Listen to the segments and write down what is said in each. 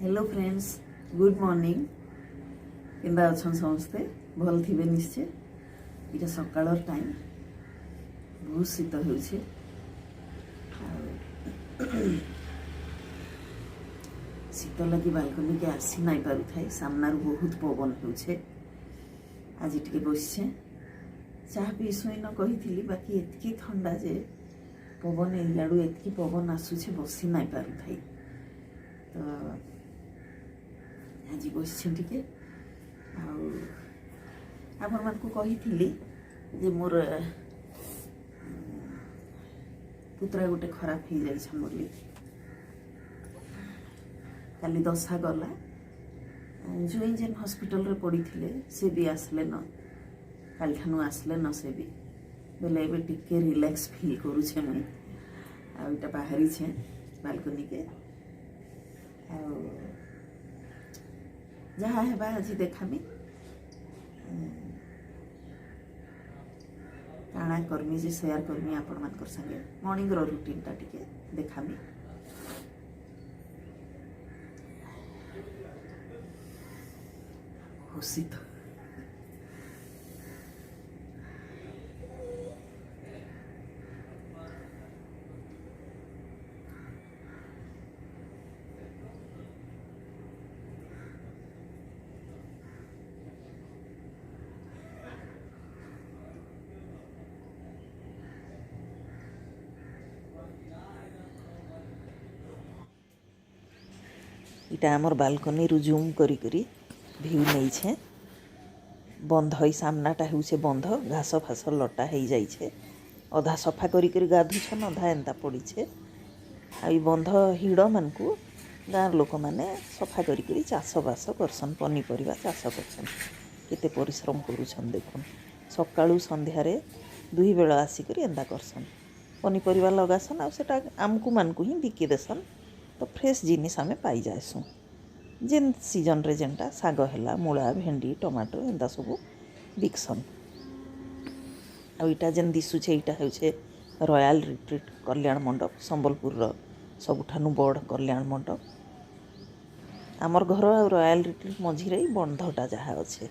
Hello friends, good morning. केंदा अच्छन समस्ते भल थिबे निश्चय। इटा सकाळर टाइम, बहुत शीत होउछे। शीत लगी बालकनी के आसी नाई पारु थाई, सामनार बहुत पवन होउछे। आज टिके बसछे, चाह पी सोइन कहिथिली, बाकी एतकी ठंडा जे पवन एलाडू एतकी पवन आसुछे, बसी नाई पारु थाई। तो आज बसछे टिके आपण मानकु कहिथिली जे मोर पुत्रा गोटे खराब हो जाइछन बोली। काली दशा गला जो जेन हॉस्पिटल रे पड़ी थिले से भी आसले न, काल ठानु आसले न से भी बोले एबे टिके रिलैक्स फील करूछे। मुई आ इटा बाहरी छे बालकनी के जहाँ है आज देखामी काଣା कर्मी जे शेयर कर्मी आपण मानकर संगे मॉर्निंग रो रूटीन टा टिके देखामी। खुशी तो इटा आमर बालकनी रु जूम करी करी भ्यू नहीं छे। बंध ही सामनाटा होउछे बंध, घास फास लटा हो जाइछे, अधा सफा करी करी गाधुछन, अधा एंता पड़ीछे। आ बंध हिड़ मानकु गाँव लोक माने सफा करी करी चाष बास करसन, पनीपरिया चाष करसन। केते परिश्रम करूछन देखुन, सकाळू संध्यारे दुई बेला आसिकरी एंता करसन, पनीपरिया लगासन। आ सेटा आमकु मानकु ही बिकी देसन। तो फ्रेश जिनिस आमे पाई जाएसु। जेन सीजन रे जेनटा साग हैला, मूला, भेंडी, टमाटो एंता सबू बिकसन। आ इटा जेन दिसुछे इटा हेउछे रॉयल रिट्रीट कल्याण मंडप, संबलपुर रो सबुठानु बड़ कल्याण मंडप। आमर घर आ रॉयल रिट्रीट मझिरे बंधटा जहा अच्छे।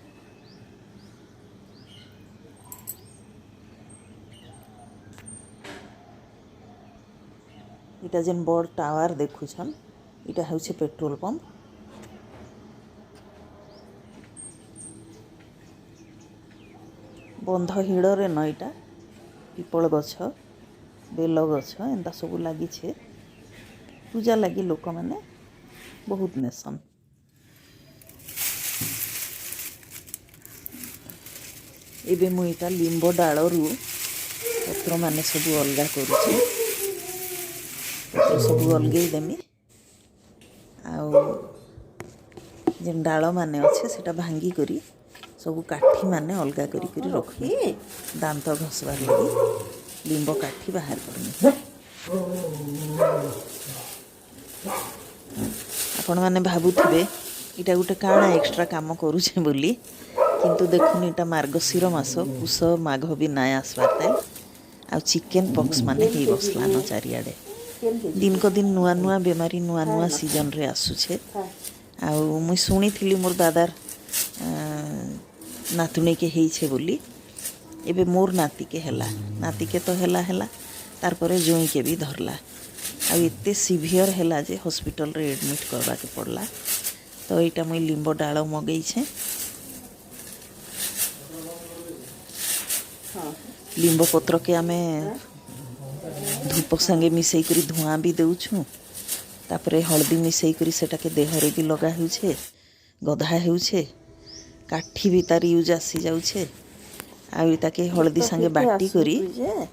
इटा जेन बड़ टावर देखुछन इटा हेउछे पेट्रोल पंप। बंध हिड़े न इटा पिपल गछ, बेल गछ एंता सब लगी छे। पूजा लगी लोक माने बहुत नेसन। एबे मु इटा लिंब डालरू पत्र माने सब अलगा करूछे। सब अलगई देमी। जेन डाल माने अच्छे सेटा भांगी करी सब काठी माने अलगा करी करी रखी, दांत घसबार लगी लिंब काठी बाहर करनी। आपण माने भाबुथिबे इटा गोटे काଣା एक्स्ट्रा काम करूछे बोली, किंतु देखुन इटा मार्गशीर मास, पुष माघ भी नाय आसबार ताई। आ चिकेन पॉक्स माने ही बसलान चारियाडे। दिन को दिन नुआ नुआ बेमारी नुआ नुआ सीजन रे आसुछे। आउ मुई शुणी मोर दादार नातुणी के हेइछे बोली। एबे मोर नाती के हेला, नाती के तो हेला हेला तार परे जोई के भी धरला। आ एते सीवियर हेला जे हॉस्पिटल रे एडमिट करबा के पड़ला। तो इटा मुई लिंब डाल मगई छे। लिंब पत्र के आमे धूप संगे मिसई करी धुआं भी देउछु। तापरे हल्दी मिसई करी सेटा के देहरे भी लगा हेउछे, गधा हेउछे, काठी भी तार यूज आसी जाउछे। आ ताके हल्दी संगे बाटी करी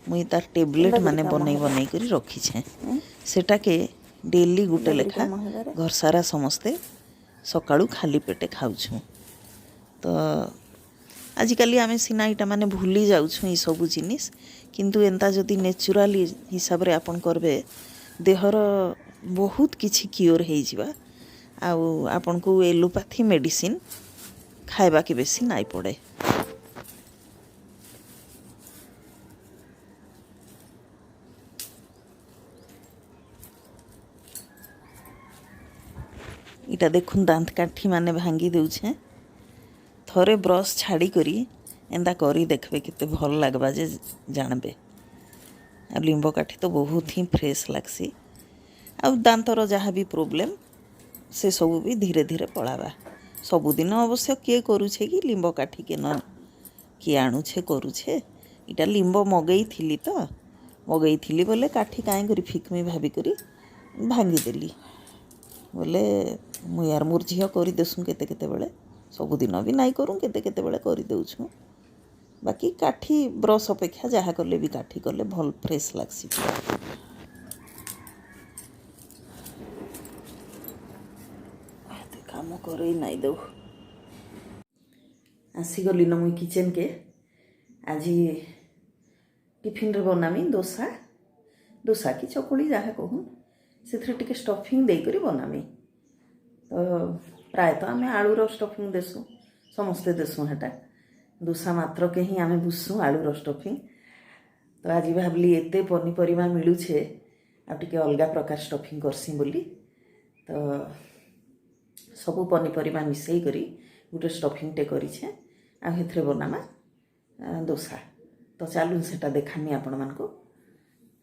मुई तार टेबलेट माने बनई बनई करी रखी छे। सेटा के डेली गुटे लेखा घर सारा समस्ते सकाळू खाली पेटे खाउछु। तो आजिकाली आमे सिना इटा माने भूली जाउछु ई सब जिनिस, किंतु एंता जदि नेचुराली हिसाब रे आपन करबे देहर बहुत किछि क्योर हो जिबा। आउ आपन को एलोपैथी मेडिसिन खाइबा के बेसी नाई पड़े। इटा देखुन दांत काठी माने भांगी देउछे थरे ब्रश छाड़ी करी एंदा करी देखबे केते भल लागबा जे जानबे आ लिंब काठी तो बहुत ही फ्रेश लागसी आ दांतर जहाँ भी प्रोब्लेम से सब भी धीरे धीरे पलावा सबुदिन अवश्य किए करुछे कि लिंब काठी के न किए आणुछे करुछे इटा लिंब मगई थिली तो मगई थिली बोले काठी काई करी फिकमी भाभी करी भांगीदेली बोले मु यार मोर झील करदेसु केते केते बेले सबुदिन भी नाई करूँ केते केते बेले करदेउछु बाकी काठी ब्रश अपेक्षा जहाँ कले भी काठी कले भल फ्रेश लागसी काम कर नाई दो आसीगली न मुई किचन के आज टिफिन रे बनामी दोसा दोसा कि चकुली जहाँ कहूँ से टिके स्टफिंग देकर बनामी तो प्रायतः आम आलूर स्टफिंग देसु समस्ते देसु हेटा दोसा मात्र के ही आम बुझसु आलूर स्टफिंग तो आज भावली एते पनीपरिया मिलूछे आ टिके अलगा प्रकार स्टफिंग करसी बोली तो सबू पनीपरिया मिसई करी गोटे स्टफिंग टे करिछे आ हेथरे बनामा दोसा तो चलून सेटा देखामी आपण मानको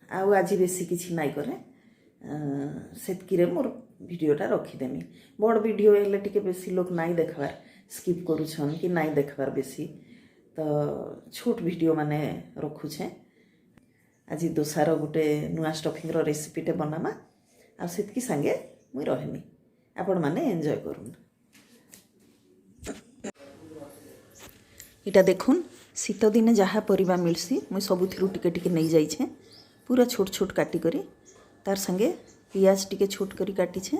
आउ आज बेसी किछि नाई करे सेतकी रे मोर वीडियोटा रखीदेमी बड़ वीडियो हेले टिके बेसी लोक नाई देखबार स्किप करूछन कि नाई देखबार बेसी तो छोट वीडियो माने रखुछे आज दोसार गोटे नुआ स्टफिंग रो रेसिपीटे बनामा आ सेतकी संगे मुई रहेमी आपण माने एंजॉय करूँ इटा देखुन शीत दिने जहाँ परिबा मिलसी मुई सबुथिरु टिके टिके नहीं जाइछे पूरा छोट छोट काटी करी तार संगे पियाज टिके छोट करी काटिछे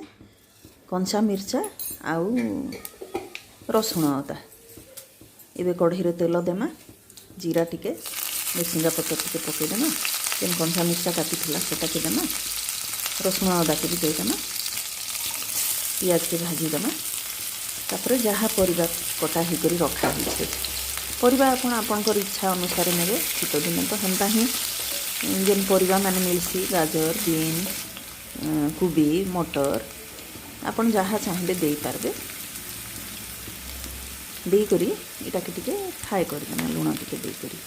कंचा मिर्चा आउ रसुण अदा एबे कढ़ई रे तेल देमा जीरा टिके मिरसिंगा पत्र टिके पकईदेमा जेन कंचा मिर्चा काटिथिला सेटा के देमा रसुण अदा के भी देदेमा पियाज के भाजीदेमा तापर जहाँ परिबा कटा ही करी रखा होइछे परिबा आपण आपणकर इच्छा अनुसार नेबे शीत दिन तो हेन्ता ही जेन परिबा माने मिलसी गाजर बीन कोबी मटर आपण जहाँ चाहबे दे पारबे दे करी इटा के टिके फ्राई कर देना लूण टिके दे करी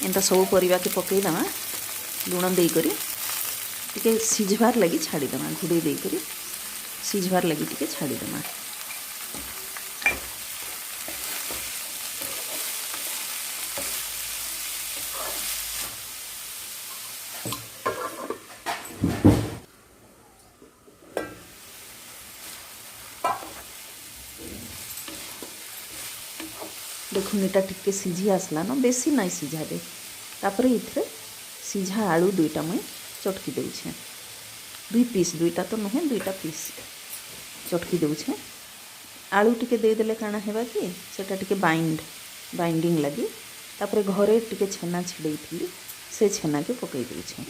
एंता सब परिबा के पकईदेमा लुण देकरी टिके सिझबार लगी छाड़ीदेमा घोड़े देकरी सिझबार लगी टिके छाड़ीदेमा देखुन इटा टिके सिझी आसला न बेसी नाई सिझाबे तापर इथरे सिझा आलू दुईटा मुई चटकी देउछे दुई पीस दुईटा तो नुहे दुईटा पीस चटकी देउछे आलू टिके देदेले काना हेबा कि सेटा टिके बाइंडिंग लगी तापर घरे टिके छेना छिड़ेइथिली से छेना के पकई देउछे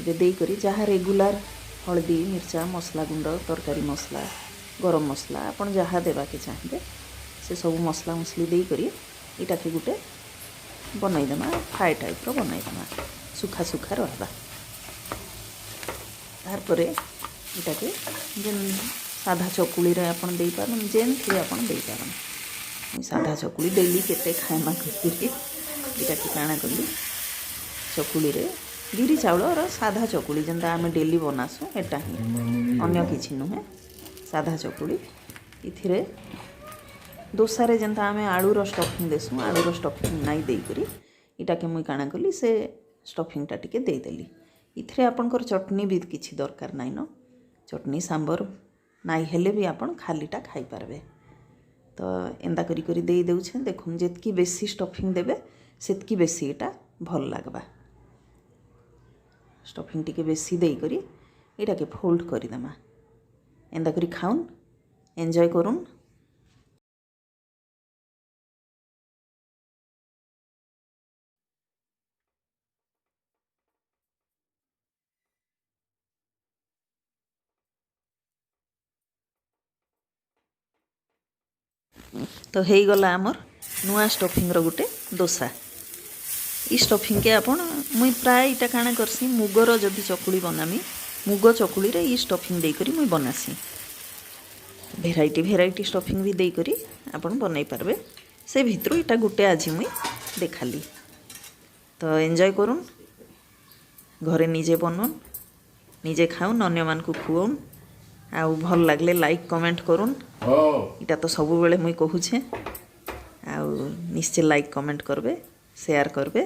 एबे देई करी जहाँ रेगुलर हल्दी मिर्चा मसला गुंड तरकारी मसला गरम मसला आपण जहाँ देबा के चाहबे से सब मसला मसली दे करी इटा के गोटे बनईदेमा फ्राए टाइप रो बनईदेमा सुखा सुखा रहबा तारपरे इटा के जेन साधा चकुली रे आपण देई पारन जेन थी आपण देई पारन साधा चकुली डेली केते खाएमा करके इटा के काना करली चकुली रे गिरी चाउल और साधा चकुली जेनता आमे डेली बनासु एटा ही अन्य किछि नुहे साधा चकुली इथिरे दोसारे जेनता आमे आलूर स्टफिंग देसु आलूर स्टफिंग नाई देई करी इटा के मुई काना कली से स्टफिंगटा टिके देदेली इथिरे आपणकर चटनी भी किछि दरकार नाइन चटनी सांबर नाई हेले भी आपण खालीटा खाई पारबे तो एंदा करी करी देई देउछे देखुन जेतकी बेसी स्टफिंग देबे सेतकी बेसी इटा भल लागबा स्टफिंग टिके बेसी देई करी इटा के फोल्ड करी देमा एंदा करी खाउन एंजॉय करूँ। तो हो गला आमर नुआ स्टफिंग गोटे दोसा। ई स्टफिंग के आपण मुई प्राय इटा काଣା करसी मुगर जदि चकुली बनामी मुग चकुली रे ई स्टफिंग दे करी मुई बनासी। भेराइटी स्टफिंग भी दे करी आपण बनई पारबे। से भितरु इटा गोटे आज मुई देखाली। तो एंजॉय करूँ घरे निजे बनन निजे खाऊन अन्य मान को खुआउन आउ भल लागले लाइक कमेंट करूँ। इटा तो सब बेले मुई कहूछे आउ निश्चय लाइक कमेंट करबे शेयर करबे।